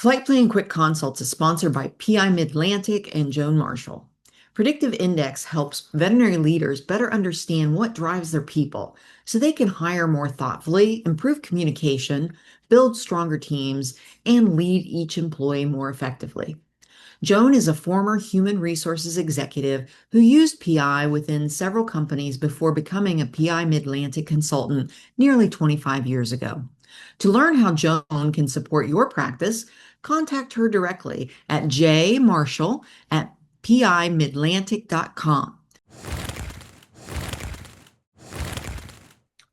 Flight Plan Quick Consults is sponsored by PI Mid-Atlantic and Joan Marshall. Predictive Index helps veterinary leaders better understand what drives their people so they can hire more thoughtfully, improve communication, build stronger teams, and lead each employee more effectively. Joan is a former human resources executive who used PI within several companies before becoming a PI Mid-Atlantic consultant nearly 25 years ago. To learn how Joan can support your practice, contact her directly at jmarshall@pimidlantic.com.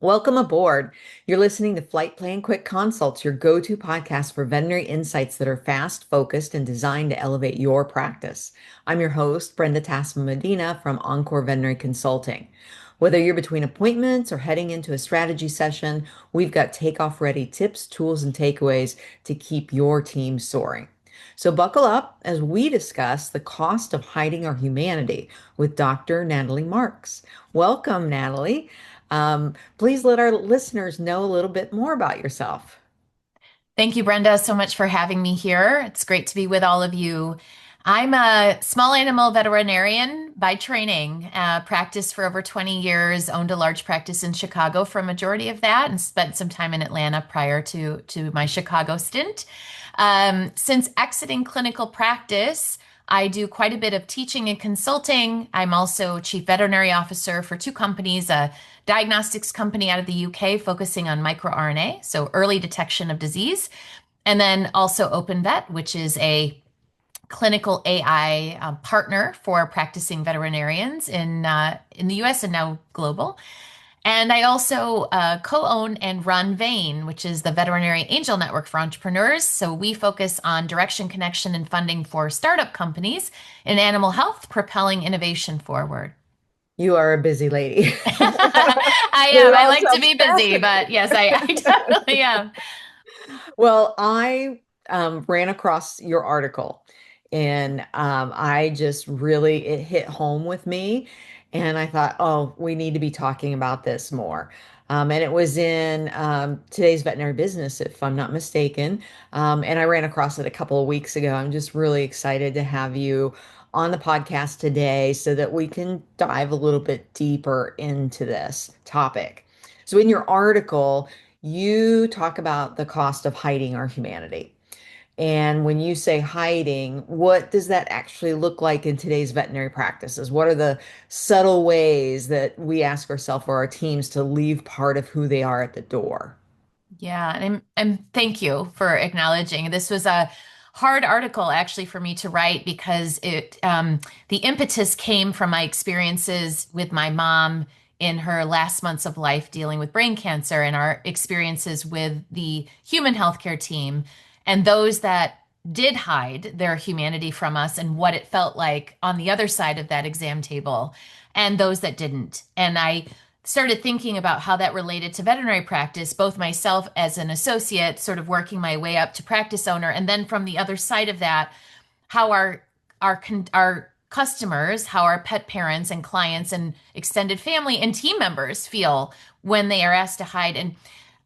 Welcome aboard. You're listening to Flight Plan Quick Consults, your go-to podcast for veterinary insights that are fast, focused, and designed to elevate your practice. I'm your host, Brenda Tasman Medina from Encore Veterinary Consulting. Whether you're between appointments or heading into a strategy session, we've got takeoff-ready tips, tools, and takeaways to keep your team soaring. So buckle up as we discuss the cost of hiding our humanity with Dr. Natalie Marks. Welcome, Natalie. Please let our listeners know a little bit more about yourself. Thank you, Brenda, so much for having me here. It's great to be with all of you. I'm a small animal veterinarian by training, practiced for over 20 years, owned a large practice in Chicago for a majority of that, and spent some time in Atlanta prior to my Chicago stint. Since exiting clinical practice, I do quite a bit of teaching and consulting. I'm also chief veterinary officer for two companies, a diagnostics company out of the UK focusing on microRNA, so early detection of disease, and then also OpenVet, which is a clinical AI partner for practicing veterinarians in the US and now global. And I also co-own and run VANE, which is the Veterinary Angel Network for Entrepreneurs. So we focus on direction, connection, and funding for startup companies in animal health, propelling innovation forward. You are a busy lady. I It am. I all like to sounds be busy, fascinating. but yes, I definitely am. Well, I ran across your article and I just really, it hit home with me. And I thought, oh, we need to be talking about this more. And it was in today's Veterinary Business, if I'm not mistaken. And I ran across it a couple of weeks ago. I'm just really excited to have you on the podcast today so that we can dive a little bit deeper into this topic. So, in your article, you talk about the cost of hiding our humanity. And when you say hiding, what does that actually look like in today's veterinary practices? What are the subtle ways that we ask ourselves or our teams to leave part of who they are at the door? Yeah, and thank you for acknowledging. This was a hard article actually for me to write because the impetus came from my experiences with my mom in her last months of life dealing with brain cancer and our experiences with the human healthcare team and those that did hide their humanity from us and what it felt like on the other side of that exam table and those that didn't. And I started thinking about how that related to veterinary practice, both myself as an associate, sort of working my way up to practice owner, and then from the other side of that, how our customers, how our pet parents and clients and extended family and team members feel when they are asked to hide. And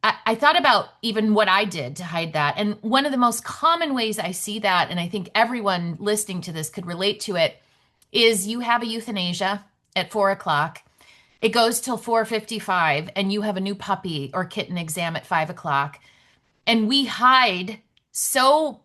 I thought about even what I did to hide that. And one of the most common ways I see that, and I think everyone listening to this could relate to it, is you have a euthanasia at 4 o'clock. It goes till 4:55 and you have a new puppy or kitten exam at 5 o'clock. And we hide so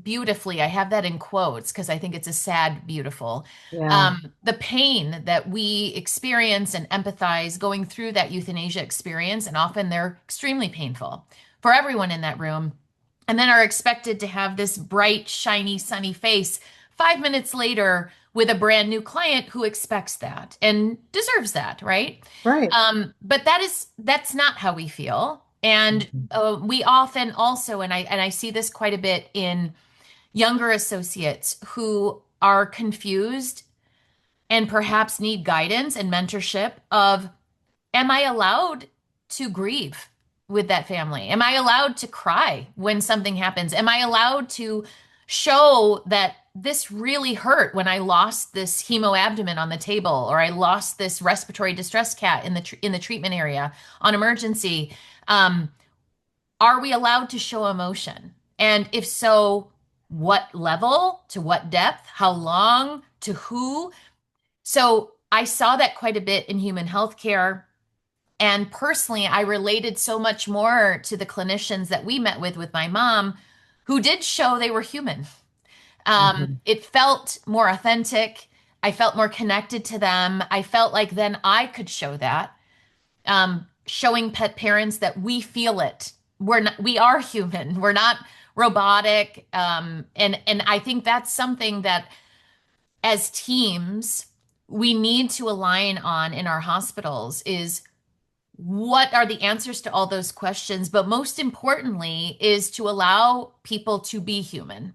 beautifully. I have that in quotes because I think it's a sad, beautiful. Yeah. The pain that we experience and empathize going through that euthanasia experience, and often they're extremely painful for everyone in that room, and then are expected to have this bright, shiny, sunny face 5 minutes later with a brand new client who expects that and deserves that, right? Right. But that's not how we feel. And Mhm. we often also, and I see this quite a bit in younger associates who are confused and perhaps need guidance and mentorship of, am I allowed to grieve with that family? Am I allowed to cry when something happens? Am I allowed to show that this really hurt when I lost this hemoabdomen on the table, or I lost this respiratory distress cat in the treatment area on emergency? Are we allowed to show emotion? And if so, what level, to what depth, how long, to who? So I saw that quite a bit in human healthcare. And personally, I related so much more to the clinicians that we met with my mom, who did show they were human. Mhm. It felt more authentic. I felt more connected to them. I felt like then I could show that, showing pet parents that we feel it. We are human. We're not robotic. And I think that's something that as teams we need to align on in our hospitals is what are the answers to all those questions, but most importantly is to allow people to be human,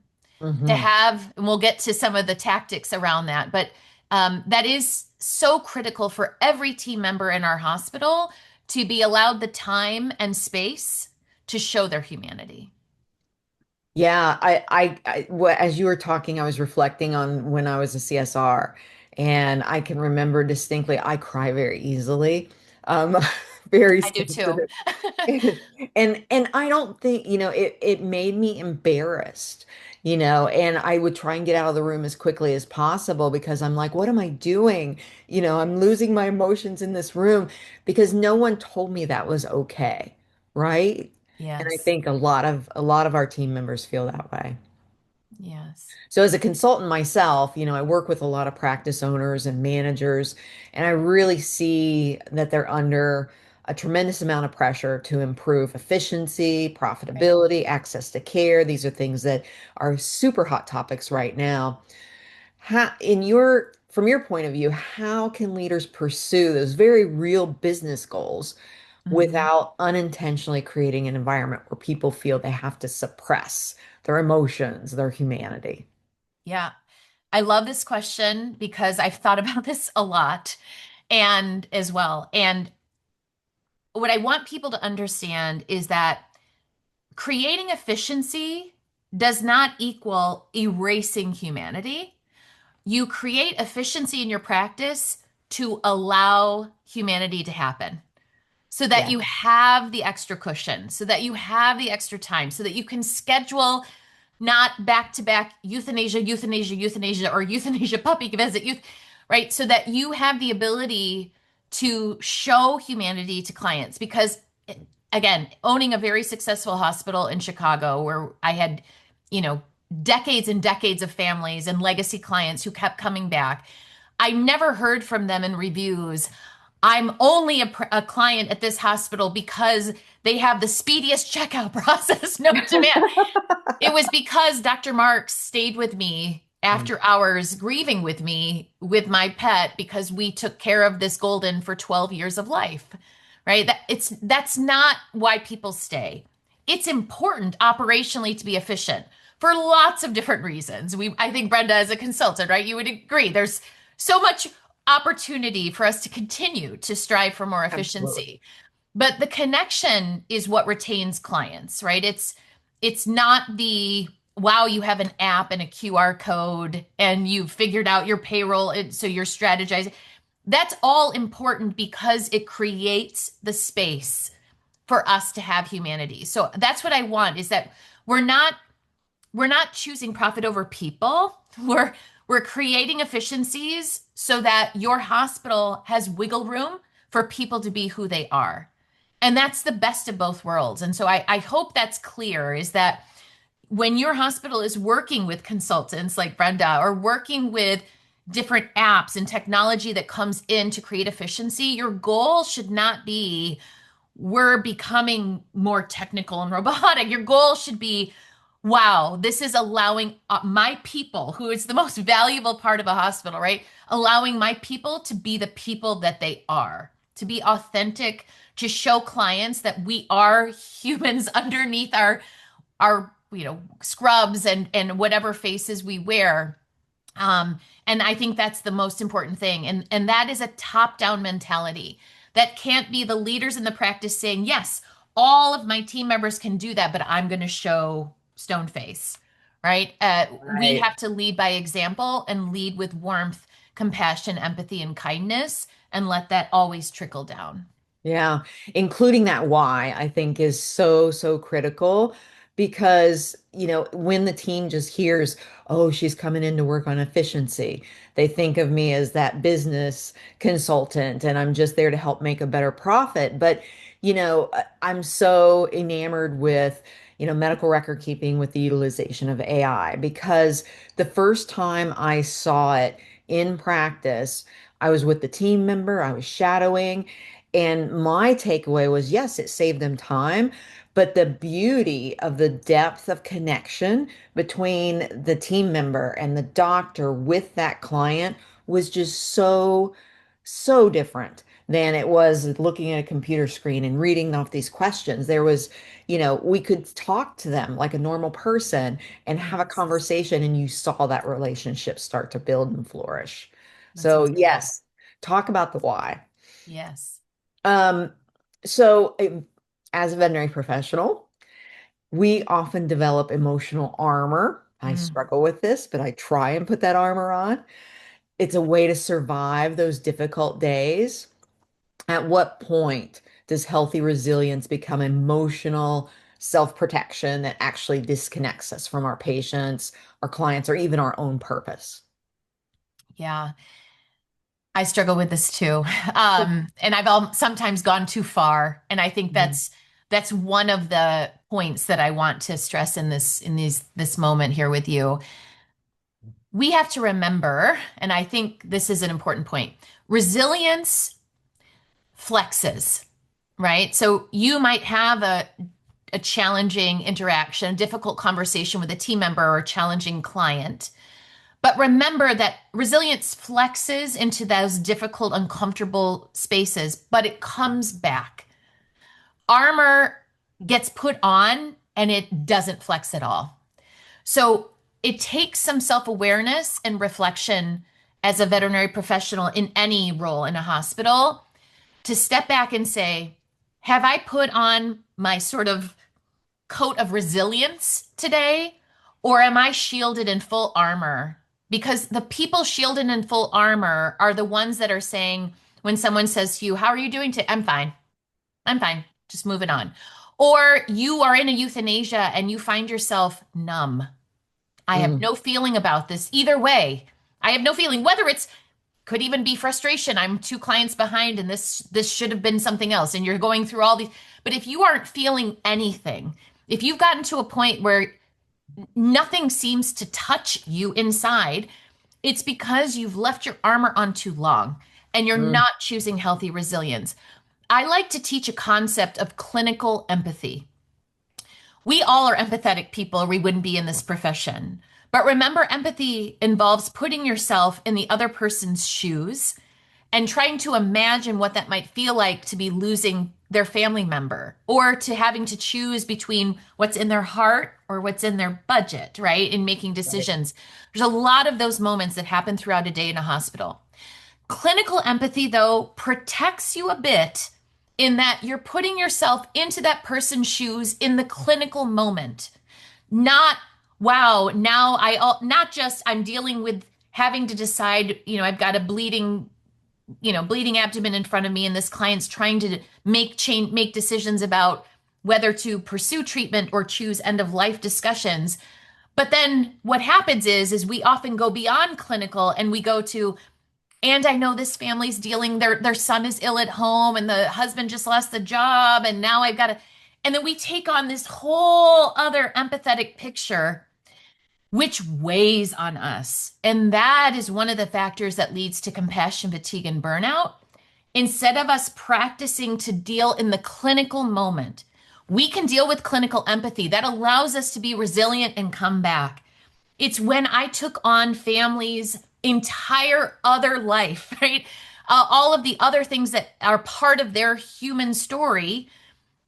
to Mhm. have, and we'll get to some of the tactics around that, but that is so critical for every team member in our hospital to be allowed the time and space to show their humanity. Yeah, as you were talking, I was reflecting on when I was a CSR, and I can remember distinctly, I cry very easily, um, very I do too. sensitive. And I don't think, it made me embarrassed, and I would try and get out of the room as quickly as possible because I'm like, what am I doing? I'm losing my emotions in this room because no one told me that was okay, right? And I Yes. think a lot of our team members feel that way. Yes. So as a consultant myself, I work with a lot of practice owners and managers, and I really see that they're under a tremendous amount of pressure to improve efficiency, Right. profitability, access to care. These are things that are super hot topics right now. From your point of view, how can leaders pursue those very real business goals Mhm. without unintentionally creating an environment where people feel they have to suppress their emotions, their humanity? Yeah. I love this question because I've thought about this a lot and as well. And what I want people to understand is that creating efficiency does not equal erasing humanity. You create efficiency in your practice to allow humanity to happen so that Yeah. you have the extra cushion, so that you have the extra time, so that you can schedule not back to back euthanasia, euthanasia, euthanasia, or euthanasia puppy visit, right? So that you have the ability to show humanity to clients. Because, again, owning a very successful hospital in Chicago where I had, you know, decades and decades of families and legacy clients who kept coming back, I never heard from them in reviews. I'm only a client at this hospital because they have the speediest checkout process known to man. It was because Dr. Marks stayed with me after hours, grieving with me with my pet because we took care of this golden for 12 years of life, right? That's not why people stay. It's important operationally to be efficient for lots of different reasons. I think Brenda, as a consultant, right, you would agree. There's so much opportunity for us to continue to strive for more Absolutely. efficiency. But the connection is what retains clients, right? It's not the wow, you have an app and a QR code and you've figured out your payroll, so you're strategizing. That's all important because it creates the space for us to have humanity. So that's what I want is that we're not we're not choosing profit over people. We're creating efficiencies so that your hospital has wiggle room for people to be who they are. And that's the best of both worlds. And so I hope that's clear is that when your hospital is working with consultants like Brenda or working with different apps and technology that comes in to create efficiency, your goal should not be we're becoming more technical and robotic. Your goal should be, wow, this is allowing my people, who is the most valuable part of a hospital, right? Allowing my people to be the people that they are, to be authentic, to show clients that we are humans underneath our scrubs and whatever faces we wear. And I think that's the most important thing. And that is a top-down mentality. That can't be the leaders in the practice saying, yes, all of my team members can do that, but I'm going to show stone face, right? We Right. have to lead by example and lead with warmth, compassion, empathy, and kindness, and let that always trickle down. Yeah. Including that why I think is so, so critical because, when the team just hears, oh, she's coming in to work on efficiency, they think of me as that business consultant and I'm just there to help make a better profit. But, I'm so enamored with, medical record keeping with the utilization of AI because the first time I saw it in practice, I was with the team member, I was shadowing, and my takeaway was yes, it saved them time, but the beauty of the depth of connection between the team member and the doctor with that client was just so, so different than it was looking at a computer screen and reading off these questions. There was, we could talk to them like a normal person and have a Yes. conversation, and you saw that relationship start to build and flourish. That's So, incredible. yes, talk about the why. Yes. Um, so, as a veterinary professional, we often develop emotional armor. I Mm. struggle with this, but I try and put that armor on. It's a way to survive those difficult days. At what point does healthy resilience become emotional self-protection that actually disconnects us from our patients, our clients, or even our own purpose? Yeah. I struggle with this too. And sometimes gone too far. And I think Mhm. that's one of the points that I want to stress this moment here with you. We have to remember, and I think this is an important point, resilience flexes, right? So you might have a challenging interaction, a difficult conversation with a team member or a challenging client. But remember that resilience flexes into those difficult, uncomfortable spaces, but it comes back. Armor gets put on and it doesn't flex at all. So it takes some self awareness and reflection as a veterinary professional in any role in a hospital to step back and say, have I put on my sort of coat of resilience today, or am I shielded in full armor? Because the people shielded in full armor are the ones that are saying, when someone says to you, how are you doing today? I'm fine. I'm fine. Just moving on. Or you are in a euthanasia and you find yourself numb. I have Mm, no feeling about this either way. I have no feeling, whether it's could even be frustration. I'm two clients behind and this should have been something else. And you're going through all these. But if you aren't feeling anything, if you've gotten to a point where nothing seems to touch you inside, it's because you've left your armor on too long and you're mm, not choosing healthy resilience. I like to teach a concept of clinical empathy. We all are empathetic people, or we wouldn't be in this profession. But remember, empathy involves putting yourself in the other person's shoes and trying to imagine what that might feel like to be losing their family member or to having to choose between what's in their heart or what's in their budget, right? In making right. decisions. There's a lot of those moments that happen throughout a day in a hospital. Clinical empathy, though, protects you a bit in that you're putting yourself into that person's shoes in the clinical moment. Not, wow, now not just I'm dealing with having to decide, I've got a bleeding abdomen in front of me and this client's trying to make decisions about whether to pursue treatment or choose end of life discussions. But then what happens is we often go beyond clinical and we go to, and I know this family's dealing, their son is ill at home and the husband just lost the job and now I've got to, and then we take on this whole other empathetic picture which weighs on us. And that is one of the factors that leads to compassion fatigue and burnout. Instead of us practicing to deal in the clinical moment, we can deal with clinical empathy. That allows us to be resilient and come back. It's when I took on families' entire other life, right? All of the other things that are part of their human story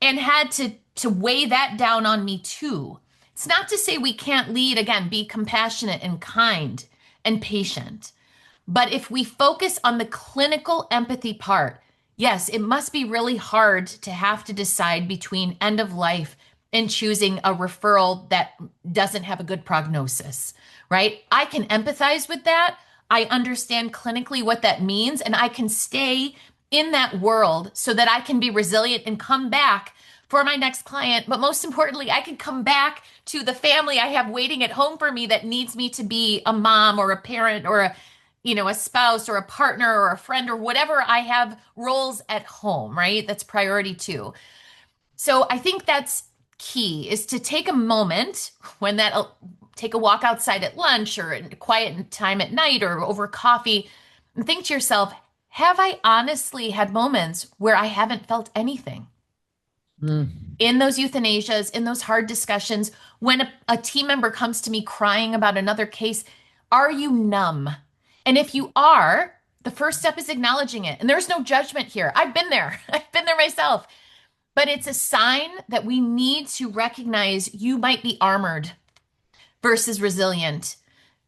and had to weigh that down on me too. It's not to say we can't lead, again, be compassionate and kind and patient. But if we focus on the clinical empathy part, yes, it must be really hard to have to decide between end of life and choosing a referral that doesn't have a good prognosis, right? I can empathize with that. I understand clinically what that means, and I can stay in that world so that I can be resilient and come back for my next client. But most importantly, I can come back to the family I have waiting at home for me that needs me to be a mom or a parent or a spouse or a partner or a friend or whatever I have roles at home, right? That's priority two. So I think that's key is to take a moment when take a walk outside at lunch or in quiet time at night or over coffee and think to yourself, have I honestly had moments where I haven't felt anything? Mm. In those euthanasias, in those hard discussions, when a team member comes to me crying about another case, are you numb? And if you are, the first step is acknowledging it. And there's no judgment here. I've been there. I've been there myself. But it's a sign that we need to recognize you might be armored versus resilient.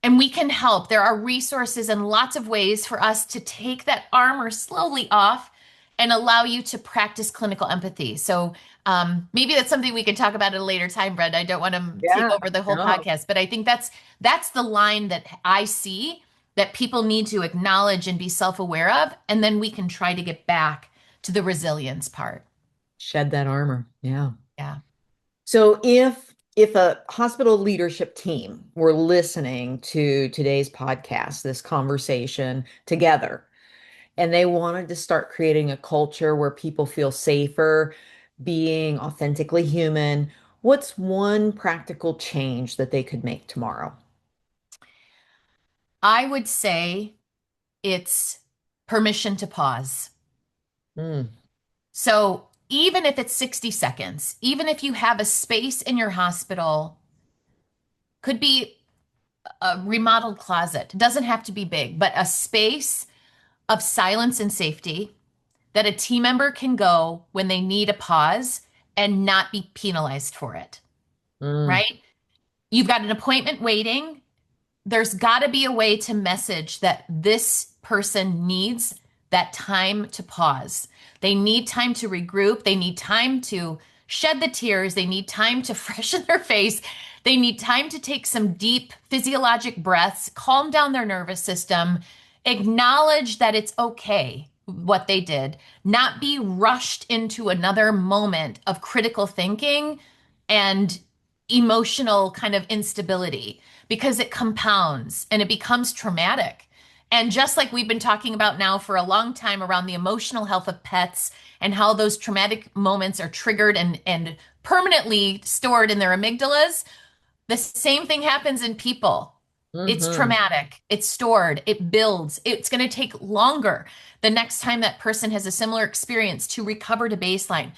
And we can help. There are resources and lots of ways for us to take that armor slowly off and allow you to practice clinical empathy. So maybe that's something we can talk about at a later time, Brenda. I don't want to take Yeah, over the whole no, podcast, but I think that's the line that I see that people need to acknowledge and be self-aware of, and then we can try to get back to the resilience part. shed that armor. Yeah. Yeah. So if a hospital leadership team were listening to today's podcast, this conversation together, and they wanted to start creating a culture where people feel safer being authentically human, what's one practical change that they could make tomorrow? I would say it's permission to pause. Mm, So even if it's 60 seconds, even if you have a space in your hospital, could be a remodeled closet, it doesn't have to be big, but a space of silence and safety that a team member can go when they need a pause and not be penalized for it, mm, right? You've got an appointment waiting. There's got to be a way to message that this person needs that time to pause. They need time to regroup. They need time to shed the tears. They need time to freshen their face. They need time to take some deep physiologic breaths, calm down their nervous system, acknowledge that it's okay what they did, not be rushed into another moment of critical thinking and emotional kind of instability because it compounds and it becomes traumatic. And just like we've been talking about now for a long time around the emotional health of pets and how those traumatic moments are triggered and permanently stored in their amygdalas, the same thing happens in people. It's hmm traumatic, it's stored, it builds. It's going to take longer the next time that person has a similar experience to recover to baseline.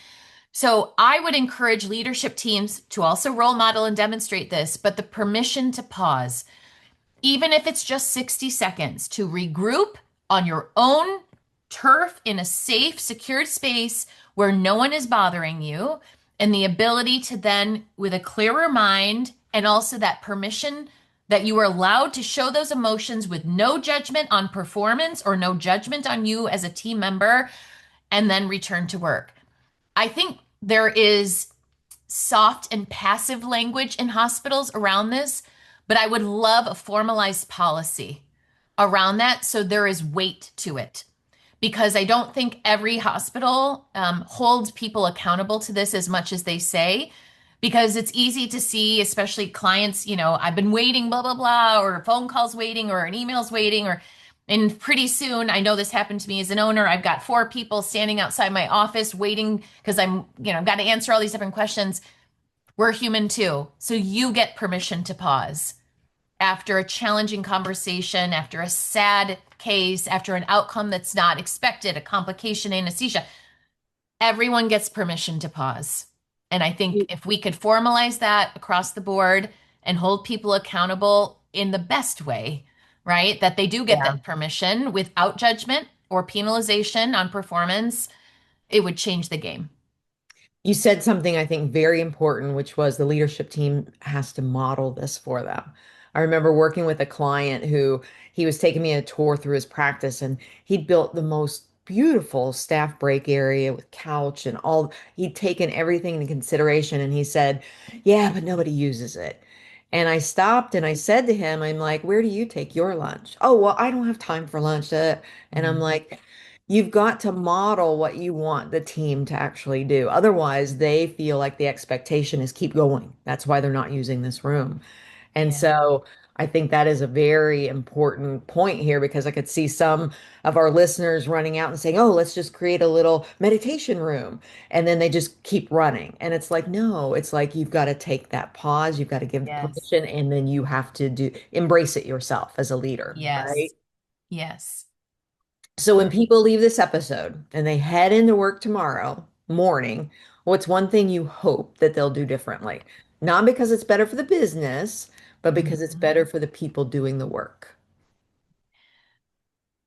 So I would encourage leadership teams to also role model and demonstrate this, but the permission to pause, even if it's just 60 seconds, to regroup on your own turf in a safe, secured space where no one is bothering you, and the ability to then, with a clearer mind, and also that permission that you are allowed to show those emotions with no judgment on performance or no judgment on you as a team member, and then return to work. I think there is soft and passive language in hospitals around this, but I would love a formalized policy around that so there is weight to it. Because I don't think every hospital holds people accountable to this as much as they say. Because it's easy to see, especially clients, I've been waiting, blah, blah, blah, or a phone calls waiting, or an email's waiting, and pretty soon, I know this happened to me as an owner. I've got 4 people standing outside my office waiting because got to answer all these different questions. We're human too. So you get permission to pause after a challenging conversation, after a sad case, after an outcome that's not expected, a complication, anesthesia. Everyone gets permission to pause. And I think if we could formalize that across the board and hold people accountable in the best way, right? That they do get Yeah. that permission without judgment or penalization on performance, it would change the game. You said something I think very important, which was the leadership team has to model this for them. I remember working with a client who he was taking me a tour through his practice and he'd built the most beautiful staff break area with couch and all. He'd taken everything into consideration and he said, "Yeah, but nobody uses it." And I stopped and I said to him, I'm like, "Where do you take your lunch?" "Oh, well, I don't have time for lunch." And I'm Mhm. like, you've got to model what you want the team to actually do. Otherwise, they feel like the expectation is keep going. That's why they're not using this room. And Yeah. so I think that is a very important point here because I could see some of our listeners running out and saying, oh, let's just create a little meditation room. And then they just keep running. And it's like, no, it's like you've got to take that pause, you've got to give the Yes. permission, and then you have to embrace it yourself as a leader, right? Yes. Yes. So when people leave this episode and they head into work tomorrow morning, what's one thing you hope that they'll do differently? Not because it's better for the business, but because it's Mhm. better for the people doing the work.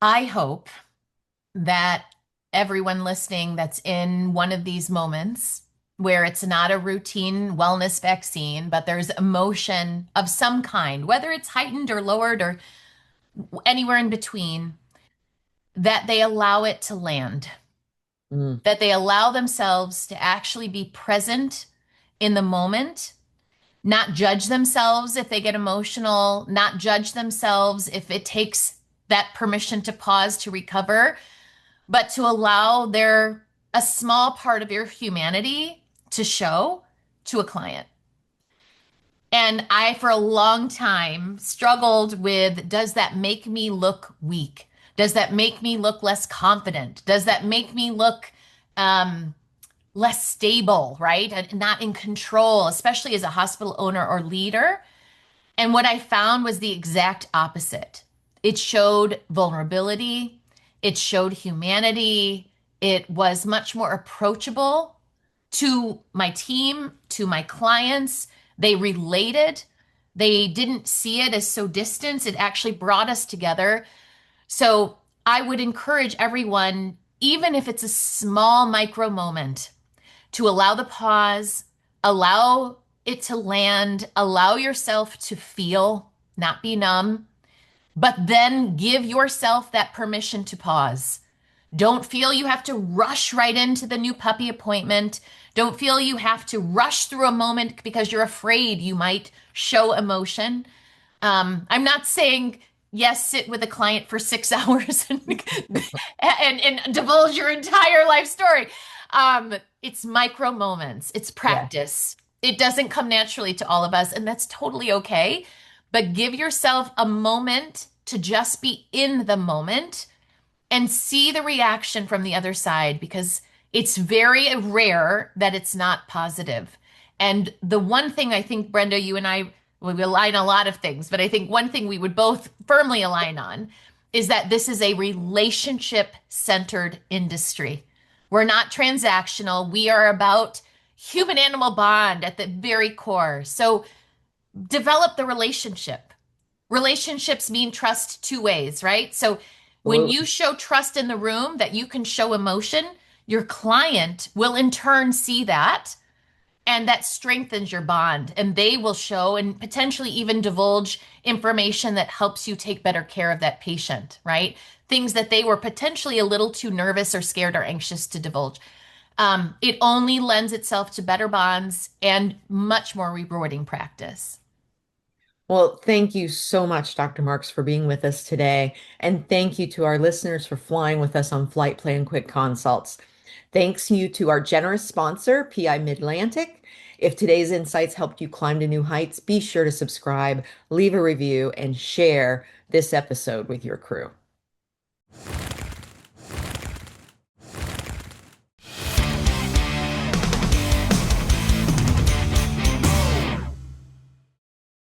I hope that everyone listening that's in one of these moments where it's not a routine wellness vaccine, but there's emotion of some kind, whether it's heightened or lowered or anywhere in between, that they allow it to land, Mm. that they allow themselves to actually be present in the moment, not judge themselves if they get emotional, not judge themselves if it takes that permission to pause to recover, but to allow their a small part of your humanity to show to a client. And I, for a long time, struggled with, does that make me look weak? Does that make me look less confident? Does that make me look um, less stable, right? And not in control, especially as a hospital owner or leader. And what I found was the exact opposite. It showed vulnerability, it showed humanity, it was much more approachable to my team, to my clients. They related. They didn't see it as so distant. It actually brought us together. So I would encourage everyone, even if it's a small micro moment, to allow the pause, allow it to land, allow yourself to feel, not be numb, but then give yourself that permission to pause. Don't feel you have to rush right into the new puppy appointment. Don't feel you have to rush through a moment because you're afraid you might show emotion. I'm not saying yes, sit with a client for 6 hours and divulge your entire life story. It's micro moments. It's Yeah. practice. It doesn't come naturally to all of us, and that's totally okay. But give yourself a moment to just be in the moment and see the reaction from the other side because it's very rare that it's not positive. And the one thing I think, Brenda, you and I, well, we align a lot of things, but I think one thing we would both firmly align on is that this is a relationship centered industry. We're not transactional. We are about human animal bond at the very core. So develop the relationship. Relationships mean trust two ways, right? So when Absolutely. you show trust in the room that you can show emotion, your client will in turn see that, and that strengthens your bond. And they will show and potentially even divulge information that helps you take better care of that patient, right? Things that they were potentially a little too nervous or scared or anxious to divulge. It only lends itself to better bonds and much more rewarding practice. Well, thank you so much, Dr. Marks, for being with us today. And thank you to our listeners for flying with us on Flight Plan Quick Consults. Thanks you to our generous sponsor, PI Mid-Atlantic. If today's insights helped you climb to new heights, be sure to subscribe, leave a review, and share this episode with your crew.